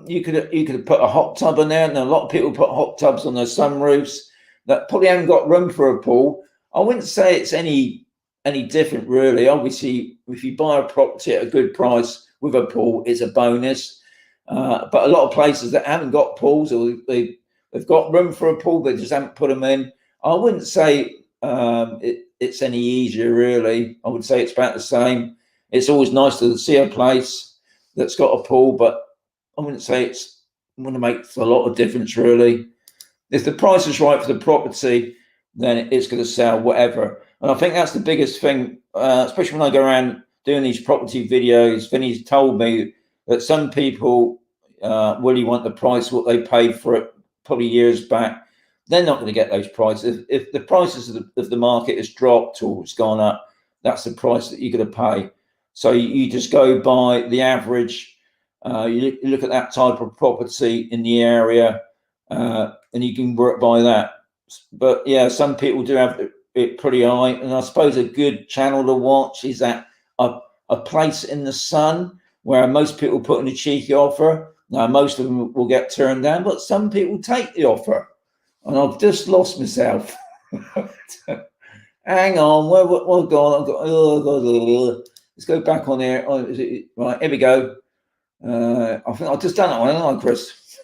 A: you could have put a hot tub in there, and a lot of people put hot tubs on their sunroofs that probably haven't got room for a pool. I wouldn't say it's any any different, really. Obviously, if you buy a property at a good price with a pool, it's a bonus. But a lot of places that haven't got pools, or they've got room for a pool, but just haven't put them in. I wouldn't say it's any easier, really. I would say it's about the same. It's always nice to see a place that's got a pool, but I wouldn't say it's going to make a lot of difference, really. If the price is right for the property, then it's going to sell, whatever. And I think that's the biggest thing, especially when I go around doing these property videos. Vinny's told me that some people really want the price what they paid for it probably years back. They're not going to get those prices. If the prices of the market has dropped or it's gone up, that's the price that you're going to pay. So you just go by the average. You look at that type of property in the area, and you can work by that. But yeah, some people do have it pretty high, and I suppose a good channel to watch is that a place in the sun where most people put in a cheeky offer. Now, most of them will get turned down, but some people take the offer. And I've just lost myself. Hang on, where gone? I've got. Let's go back on here. Oh, is it right? Here we go. I think I've just done that one, haven't I, Chris?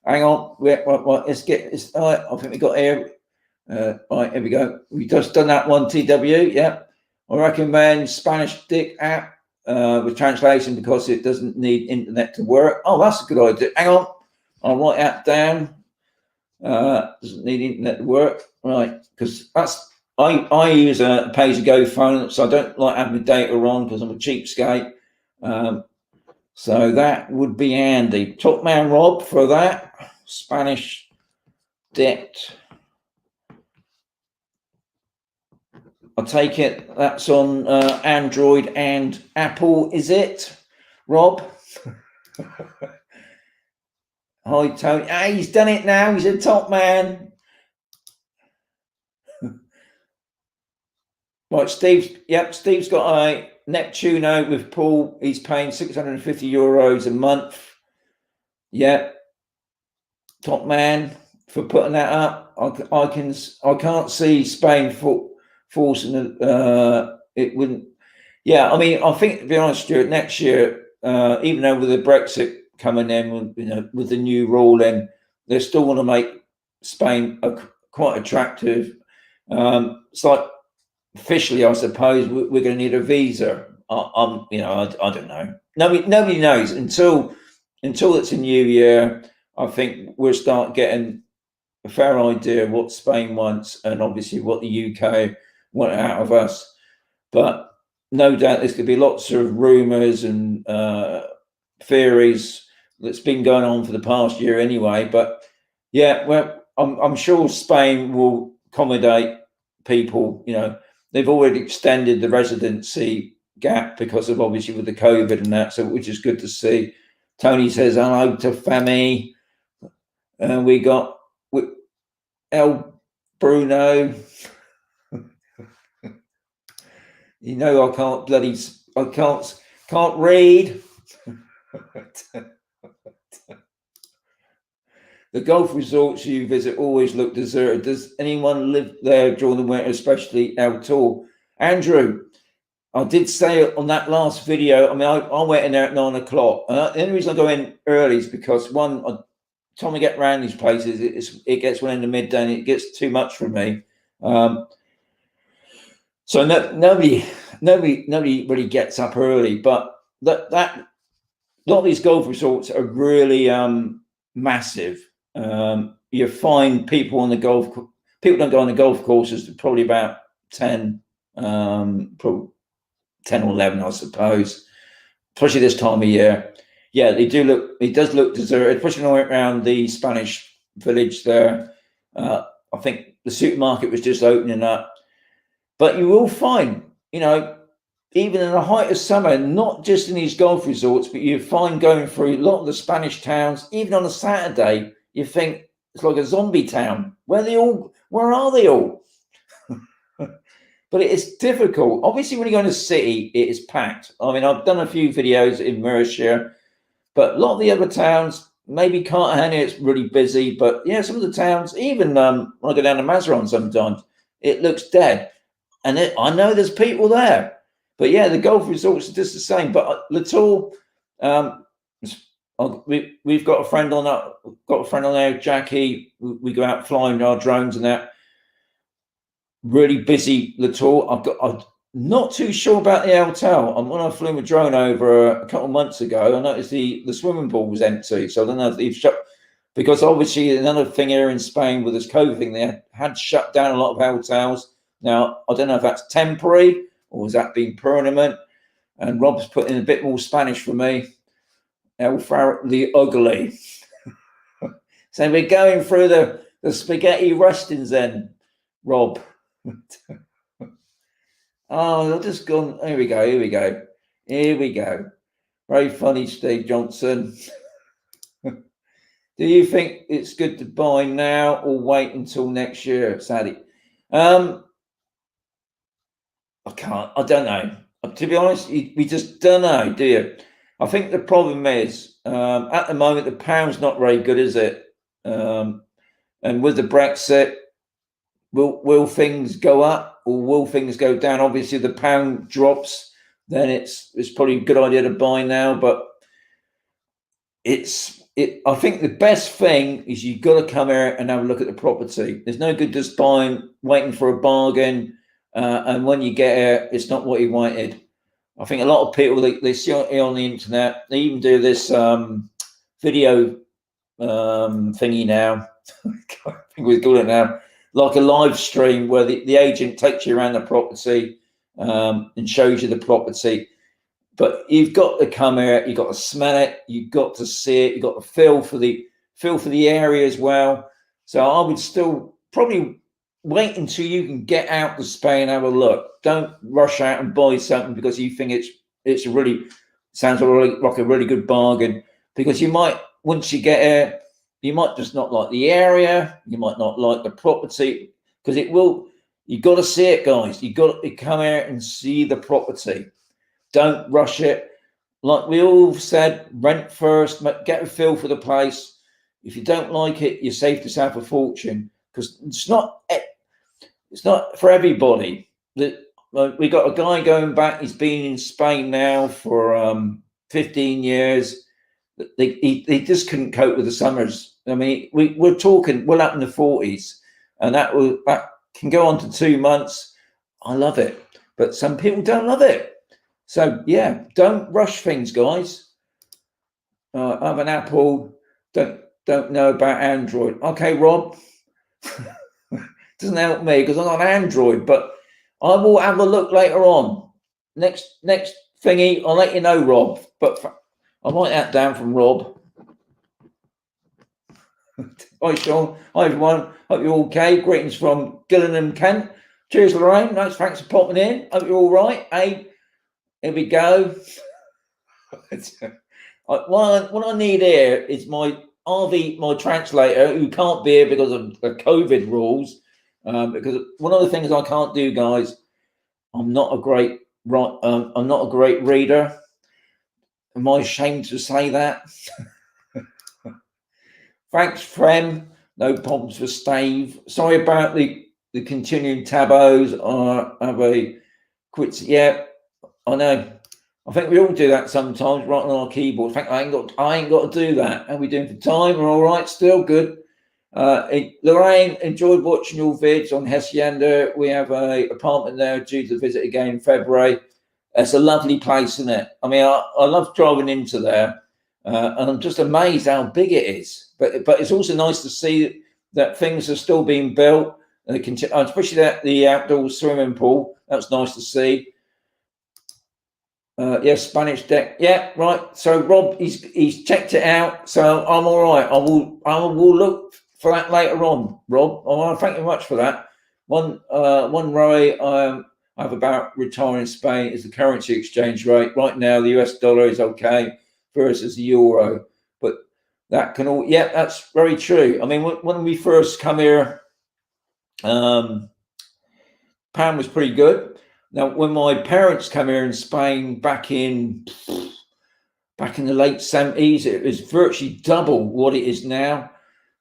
A: Hang on. Let's get this. All right, I think we got here. Right, here we go. We just done that one, TW. Yeah. I recommend Spanish Dick app with translation because it doesn't need internet to work. Oh, that's a good idea. Hang on. I'll write that down. Doesn't need internet to work. Right, because that's I use a pay-as-you-go phone, so I don't like having the data on because I'm a cheapskate. So that would be handy. Top man Rob for that. Spanish debt. I take it that's on Android and Apple, is it, Rob? Hi, Tony. Hey, he's done it now. He's a top man. Right, Steve's got a Neptuno with pool. He's paying €650 a month. Yep. Top man for putting that up. I can't see Spain forcing it wouldn't. Yeah, I mean, I think, to be honest, Stuart, next year, even though with the Brexit coming in, with the new rule in, they still want to make Spain quite attractive. It's like, officially, I suppose we're going to need a visa. I don't know. Nobody knows until it's a new year. I think we'll start getting a fair idea of what Spain wants and obviously what the UK want out of us. But no doubt there's going to be lots of rumours and theories that's been going on for the past year anyway. But yeah, well, I'm sure Spain will accommodate people. They've already extended the residency gap because of obviously with the COVID and that, so which is good to see. Tony says hello to Femi, and we got El Bruno. I can't read. The golf resorts you visit always look deserted. Does anyone live there during the winter, especially outdoor? Andrew, I did say on that last video, I mean, I went in there at 9 o'clock. The only reason I go in early is because, one, time I get around these places, it gets well into midday and it gets too much for me. So nobody really gets up early, but that a lot of these golf resorts are really massive. You find people on the people don't go on the golf courses to probably about 10 or 11, I suppose, especially this time of year. Yeah, it does look deserted, especially when I went around the Spanish village there. I think the supermarket was just opening up. But you will find, even in the height of summer, not just in these golf resorts, but you find going through a lot of the Spanish towns, even on a Saturday, you think it's like a zombie town. Where are they all? But it's difficult. Obviously, when you go in a city, it is packed. I mean, I've done a few videos in Mercia, but a lot of the other towns, maybe Cartagena, it's really busy. But yeah, some of the towns, even when I go down to Mazarin sometimes, it looks dead. and I know there's people there. But yeah, the golf resorts are just the same. But Latour, we've got a friend on there, Jackie. We go out flying our drones and that. Really busy Latour. I'm not too sure about the hotel. When I flew my drone over a couple of months ago, I noticed the swimming pool was empty. So I don't know if they've shut, because obviously another thing here in Spain with this COVID thing, they had shut down a lot of hotels. Now, I don't know if that's temporary or has that been permanent. And Rob's put in a bit more Spanish for me. El Farro the ugly. So we're going through the spaghetti rustings then, Rob. Oh, I've just gone. Here we go. Very funny, Steve Johnson. Do you think it's good to buy now or wait until next year, Sadie? I don't know. To be honest, we just don't know, do you? I think the problem is, at the moment, the pound's not very good, is it? And with the Brexit, will things go up or will things go down? Obviously, the pound drops, then it's probably a good idea to buy now. But I think the best thing is you've got to come here and have a look at the property. There's no good just waiting for a bargain, and when you get here, it's not what you wanted. I think a lot of people, they see it on the internet. They even do this video thingy now. I think we call it now, like a live stream where the agent takes you around the property and shows you the property. But you've got to come here, you've got to smell it, you've got to see it, you've got to feel for the area as well. So I would still probably wait until you can get out to Spain and have a look. Don't rush out and buy something because you think it's sounds like a really good bargain. Because you might, once you get here, you might just not like the area, you might not like the property, because you've got to see it, guys. You've got to come here and see the property. Don't rush it. Like we all said, rent first, get a feel for the place. If you don't like it, you save yourself a fortune, because it's not for everybody. We got a guy going back, he's been in Spain now for 15 years. They just couldn't cope with the summers. I mean, we're talking well up in the 40s, and that can go on to 2 months. I love it, but some people don't love it. So yeah, don't rush things, guys. I have an Apple. Don't know about Android. Okay, Rob. Doesn't help me because I'm on Android, but I will have a look later on. Next thingy, I'll let you know, Rob. But I'll write that down from Rob. Hi, Sean. Hi, everyone. Hope you're all okay. Greetings from Gillingham, Kent. Cheers, Lorraine. Thanks for popping in. Hope you're all right. Hey, here we go. What I need here is my translator, who can't be here because of the COVID rules. Because one of the things I can't do, guys, I'm not a great reader. Am I ashamed to say that? Thanks, Frem. No problems for Stave. Sorry about the continuing tabos. I have a quit. Yeah, I know. I think we all do that sometimes, writing on our keyboard. In fact, I ain't got to do that. How are we doing for time? We're all right, still good. Lorraine, enjoyed watching your vids on Hacienda. We have a apartment there due to visit again in February. It's a lovely place, isn't it? I mean, I love driving into there, and I'm just amazed how big it is. But it's also nice to see that things are still being built, and especially the outdoor swimming pool. That's nice to see. Yes, Spanish deck. Yeah, right. So Rob, he's checked it out. So I'm all right. I will look for that later on, Rob. I want to thank you much for that. One worry I have about retiring in Spain is the currency exchange rate. Right now, the US dollar is okay versus the euro, but that can all. Yeah, that's very true. I mean, when we first come here, pound was pretty good. Now, when my parents came here in Spain back in the late 70s, it was virtually double what it is now.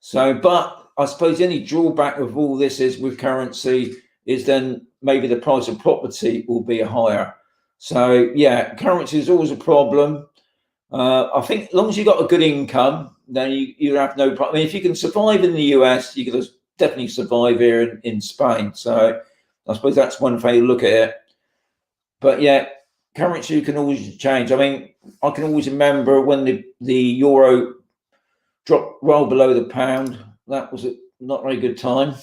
A: So, but I suppose the only drawback of all this is with currency, is then maybe the price of property will be higher. So yeah, currency is always a problem. I think as long as you've got a good income, then you have no problem. I mean, if you can survive in the US, you can definitely survive here in Spain. So I suppose that's one way to look at it. But yeah, currency can always change. I mean, I can always remember when the euro dropped well below the pound. That was a not very good time.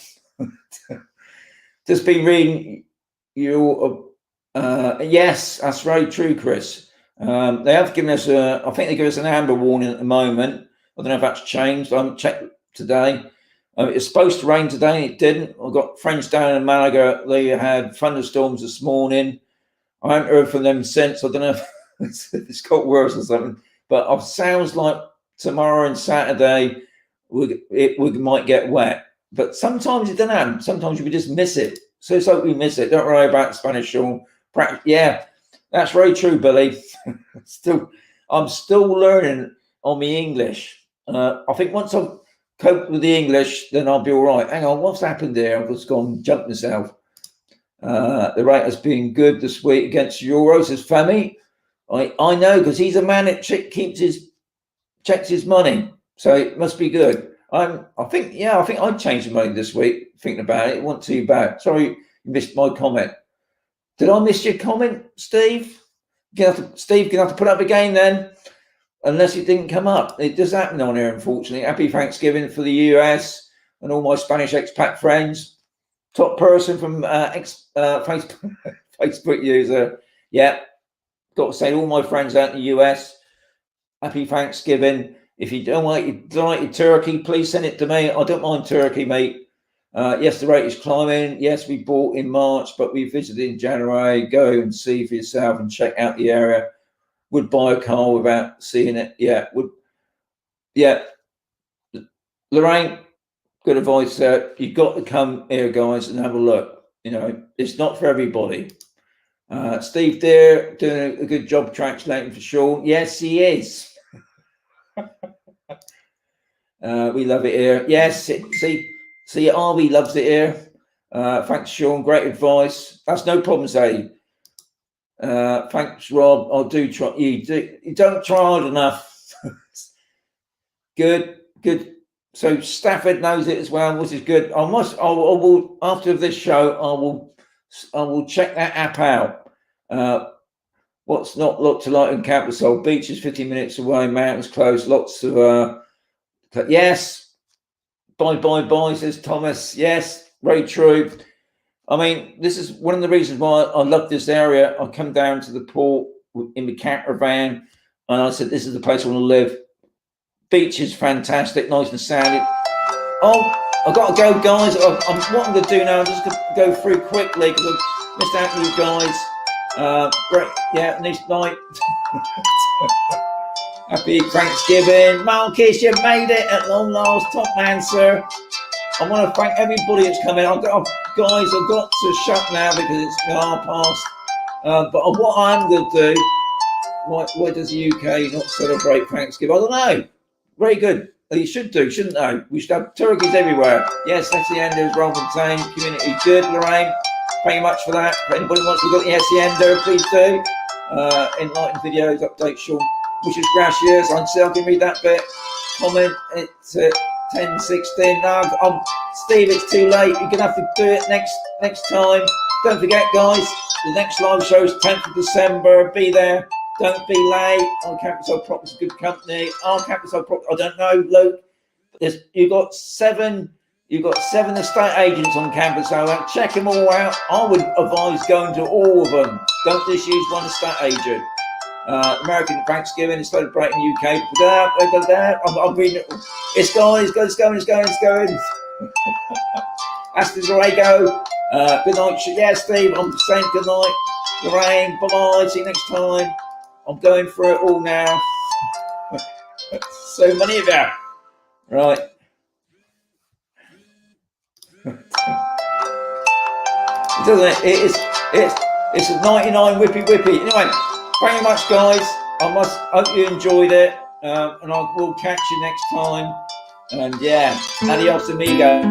A: Just been reading your yes, that's very true, Chris. They have given us I think they give us an amber warning at the moment. I don't know if that's changed. I haven't checked today. It's supposed to rain today, it didn't. I've got friends down in Malaga. They had thunderstorms this morning. I haven't heard from them since. I don't know if it's got worse or something. But it sounds like tomorrow and Saturday we might get wet. But sometimes it doesn't happen. Sometimes we just miss it. So it's like we miss it. Don't worry about Spanish, Sean. Yeah, that's very true, Billy. I'm still learning on the English. I think once I've coped with the English, then I'll be all right. Hang on, what's happened there? I've just gone and jumped myself. The rate has been good this week against Euros, says Femi. I know, because he's a man that checks his money, so it must be good. I think I changed the money this week. Thinking about it, it wasn't too bad. Sorry, you missed my comment. Did I miss your comment, Steve? Steve, gonna have to put up again then, unless it didn't come up. It does happen on here, unfortunately. Happy Thanksgiving for the US and all my Spanish expat friends. Top person from Facebook user. Yeah, got to say, all my friends out in the US, happy Thanksgiving. If you don't like your turkey, please send it to me. I don't mind turkey, mate. Yes, the rate is climbing. Yes, we bought in March, but we visited in January. Go and see for yourself and check out the area. Would buy a car without seeing it. Yeah, Lorraine, good advice there. You've got to come here, guys, and have a look. You know, it's not for everybody. Steve Deere doing a good job translating for Sean. Yes, he is. We love it here. Yes, see, Arby loves it here. Thanks, Sean. Great advice. That's no problem, Zay. Thanks, Rob. I'll do try. You don't try hard enough. Good. So Stafford knows it as well, which is good. I will after this show. I will check that app out. What's not looked to like in Campbell? Beach is 50 minutes away. Mountains close. Lots of yes. Bye, says Thomas. Yes, very true. I mean, this is one of the reasons why I love this area. I come down to the port in the camper van, and I said, this is the place I want to live. Beach is fantastic, nice and sandy. Oh, I've got to go, guys. What I'm going to do now, I'm just going to go through quickly because I've missed out on you guys. Great. Yeah, nice night. Happy Thanksgiving. Marcus, you made it at long last. Top man, sir. I want to thank everybody that's come in. I've got to shut now because it's half past. But what I'm going to do, why does the UK not celebrate Thanksgiving? I don't know. Very good. You should do, shouldn't they? We should have turkeys everywhere. Yes, that's the end of Roman Tame. Community good, Lorraine. Thank you much for that. If anybody wants to look at the SEN, please do. Enlightened videos, update Sean. Wishes gracias. I'm still going to read that bit. Comment. It's 10:16. No, Steve, it's too late. You're going to have to do it next time. Don't forget, guys, the next live show is 10th of December. Be there. Don't be late. On Campus Old Prop is a good company. On Campus Old Prop, I don't know, Luke. You've got seven estate agents on Campus Old. Check them all out. I would advise going to all of them. Don't just use one estate agent. American Thanksgiving is celebrating UK. I'm reading it. It's going. Hasta luego. Good night. Yeah, Steve. I'm saying good night. Lorraine. Bye bye. See you next time. I'm going through it all now. So many of you. Right. Doesn't it? It's a 99 whippy. Anyway. Thank you much, guys. I hope you enjoyed it, and I will catch you next time. And yeah, adios, amigo.